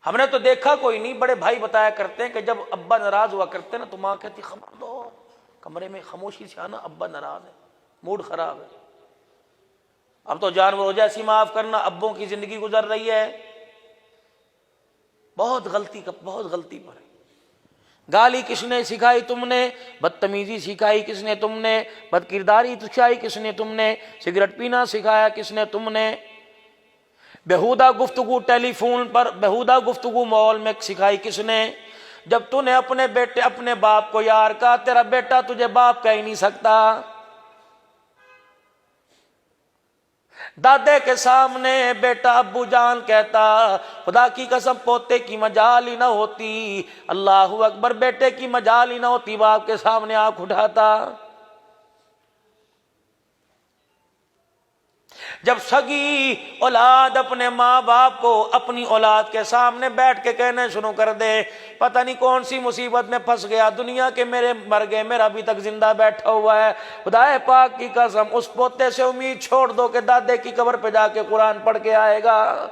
ہم نے تو دیکھا کوئی نہیں، بڑے بھائی بتایا کرتے ہیں کہ جب ابا ناراض ہوا کرتے نا تو ماں کہتی خبر دو، کمرے میں خاموشی سے آنا، ابا ناراض ہے، موڈ خراب ہے۔ اب تو جانوروں جیسی معاف کرنا ابوں کی زندگی گزر رہی ہے، بہت غلطی پر ہے۔ گالی کس نے سکھائی؟ تم نے۔ بدتمیزی سکھائی کس نے؟ تم نے۔ بد کرداری سکھائی کس نے؟ تم نے۔ سگریٹ پینا سکھایا کس نے؟ تم نے۔ بیہودہ گفتگو ٹیلی فون پر، بیہودہ گفتگو ماحول میں سکھائی کس نے؟ جب تو نے اپنے بیٹے اپنے باپ کو یار کہا، تیرا بیٹا تجھے باپ کہہ ہی نہیں سکتا۔ دادے کے سامنے بیٹا ابو جان کہتا، خدا کی قسم پوتے کی مجال ہی نہ ہوتی، اللہ اکبر، بیٹے کی مجال ہی نہ ہوتی، باپ کے سامنے آنکھ اٹھاتا۔ جب سگی اولاد اپنے ماں باپ کو اپنی اولاد کے سامنے بیٹھ کے کہنے شروع کر دے، پتہ نہیں کون سی مصیبت میں پھنس گیا، دنیا کے میرے مر گئے، میرا ابھی تک زندہ بیٹھا ہوا ہے، خدا پاک کی قسم اس پوتے سے امید چھوڑ دو کہ دادے کی قبر پہ جا کے قرآن پڑھ کے آئے گا۔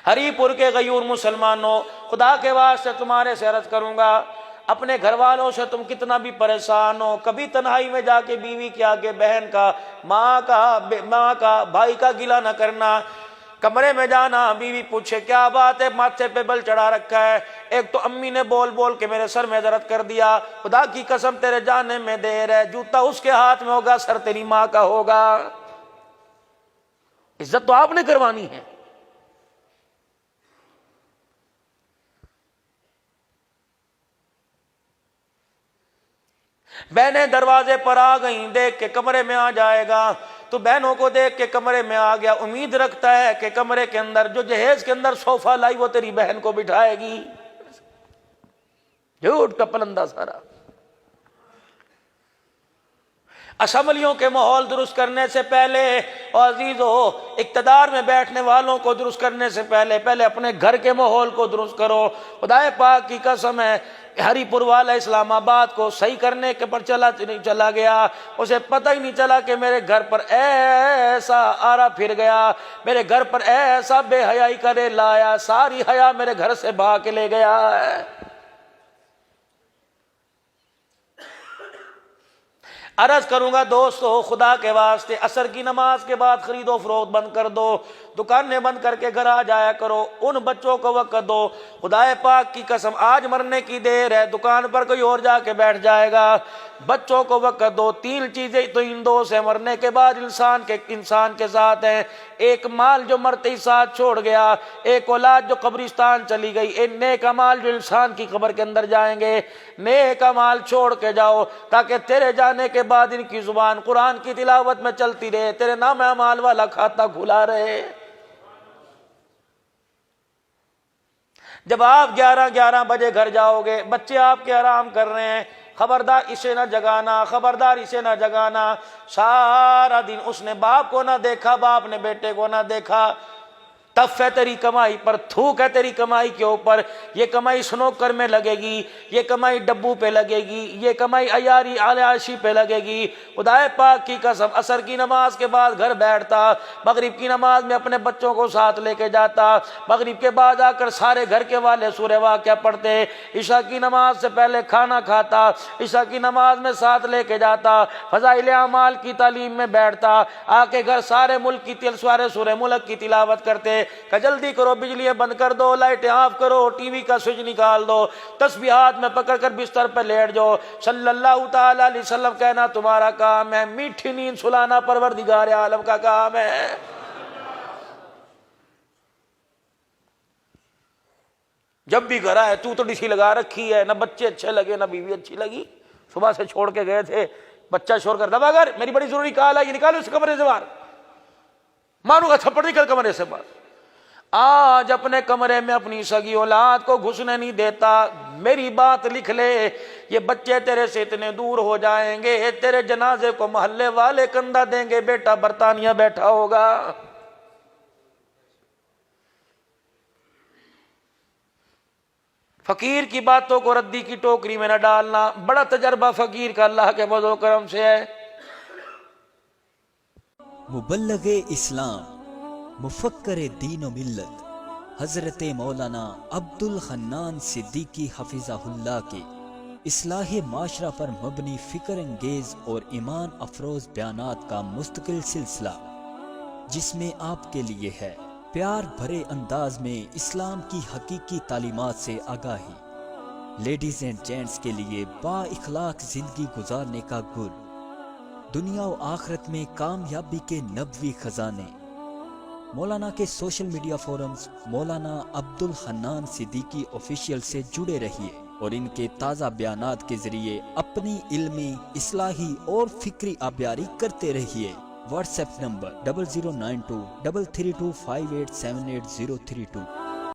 ہری پور کے غیور مسلمانوں، خدا کے واسطے تمہارے سے عرض کروں گا، اپنے گھر والوں سے تم کتنا بھی پریشان ہو، کبھی تنہائی میں جا کے بیوی کے آگے بہن کا، ماں کا، بھائی کا گلہ نہ کرنا۔ کمرے میں جانا، بیوی پوچھے کیا بات ہے، ماتھے پہ بل چڑھا رکھا ہے، ایک تو امی نے بول بول کے میرے سر میں درد کر دیا، خدا کی قسم تیرے جانے میں دیر ہے، جوتا اس کے ہاتھ میں ہوگا، سر تیری ماں کا ہوگا۔ عزت تو آپ نے کروانی ہے۔ بہنیں دروازے پر آ گئیں، دیکھ کے کمرے میں آ جائے گا، تو بہنوں کو دیکھ کے کمرے میں آ گیا، امید رکھتا ہے کہ کمرے کے اندر جو جہیز کے اندر صوفہ لائی وہ تیری بہن کو بٹھائے گی۔ جھوٹ کا پلندہ سارا۔ اسمبلیوں کے ماحول درست کرنے سے پہلے، اور عزیزو اقتدار میں بیٹھنے والوں کو درست کرنے سے پہلے اپنے گھر کے ماحول کو درست کرو۔ خدا پاک کی قسم ہے، ہری پور والا اسلام آباد کو صحیح کرنے کے پر چلا گیا، اسے پتہ ہی نہیں چلا کہ میرے گھر پر ایسا آرا پھر گیا، میرے گھر پر ایسا بے حیائی کرے لایا، ساری حیا میرے گھر سے بہا کے لے گیا ہے۔ عرض کروں گا دوستو، خدا کے واسطے عصر کی نماز کے بعد خرید و فروخت بند کر دو، دکانیں بند کر کے گھر آ جایا کرو، ان بچوں کو وقت دو۔ خدا پاک کی قسم آج مرنے کی دیر ہے، دکان پر کوئی اور جا کے بیٹھ جائے گا، بچوں کو وقت دو۔ تین چیزیں تو ان دو سے مرنے کے بعد انسان کے ساتھ ہیں، ایک مال جو مرتے ہی ساتھ چھوڑ گیا، ایک اولاد جو قبرستان چلی گئی، ایک نیک اعمال جو انسان کی قبر کے اندر جائیں گے۔ نیک اعمال چھوڑ کے جاؤ تاکہ تیرے جانے کے بعد ان کی زبان قرآن کی تلاوت میں چلتی رہے، تیرے نام اعمال والا کھاتا کھلا رہے۔ جب آپ 11 بجے گھر جاؤ گے، بچے آپ کے آرام کر رہے ہیں، خبردار اسے نہ جگانا، خبردار اسے نہ جگانا۔ سارا دن اس نے باپ کو نہ دیکھا، باپ نے بیٹے کو نہ دیکھا، تف ہے تیری کمائی پر، تھوک ہے تیری کمائی کے اوپر، یہ کمائی سنوکر میں لگے گی، یہ کمائی ڈبو پہ لگے گی، یہ کمائی عیاری عیاشی پہ لگے گی۔ خدا پاک کی قسم عصر کی نماز کے بعد گھر بیٹھتا، مغرب کی نماز میں اپنے بچوں کو ساتھ لے کے جاتا، مغرب کے بعد آ کر سارے گھر کے والے سورہ واقعہ پڑھتے، عشاء کی نماز سے پہلے کھانا کھاتا، عشاء کی نماز میں ساتھ لے کے جاتا، فضائل اعمال کی تعلیم میں بیٹھتا، آ کے گھر سارے ملک کی سورہ ملک کی تلاوت کرتے کہ جلدی کرو، بجلیاں بند کر دو، لائٹیں آف کرو، ٹی وی کا سوئچ نکال دو، تسبیحات میں پکڑ کر بستر پہ لیٹ جاؤ، صلی اللہ تعالی علیہ وسلم کہنا تمہارا کام ہے، میٹھی نیند سلانا پروردگار عالم کا کام ہے۔ جب بھی گھر آئے تو ڈی سی لگا رکھی ہے، نہ بچے اچھے لگے نہ بیوی اچھی لگی، صبح سے چھوڑ کے گئے تھے، بچہ شور کر دبا کر میری بڑی ضروری کال ہے، یہ نکالو اس کمرے سے باہر، ماروں گا تھپڑ، نکل کمرے سے باہر۔ آج اپنے کمرے میں اپنی سگی اولاد کو گھسنے نہیں دیتا۔ میری بات لکھ لے، یہ بچے تیرے سے اتنے دور ہو جائیں گے، تیرے جنازے کو محلے والے کندھا دیں گے، بیٹا برطانیہ بیٹھا ہوگا۔ فقیر کی باتوں کو ردی کی ٹوکری میں نہ ڈالنا، بڑا تجربہ فقیر کا اللہ کے فضل و کرم سے ہے۔ مبلغ اسلام، مفکر دین و ملت حضرت مولانا عبد الحنان صدیقی حفظہ اللہ کے اصلاح معاشرہ پر مبنی فکر انگیز اور ایمان افروز بیانات کا مستقل سلسلہ، جس میں آپ کے لیے ہے پیار بھرے انداز میں اسلام کی حقیقی تعلیمات سے آگاہی، لیڈیز اینڈ جینٹس کے لیے با اخلاق زندگی گزارنے کا گل، دنیا و آخرت میں کامیابی کے نبوی خزانے۔ مولانا کے سوشل میڈیا فورمز مولانا عبد الحنان صدیقی آفیشیل سے جڑے رہیے اور ان کے تازہ بیانات کے ذریعے اپنی علمی، اصلاحی اور فکری آبیاری کرتے رہیے۔ What's app number 0092 332 5878032۔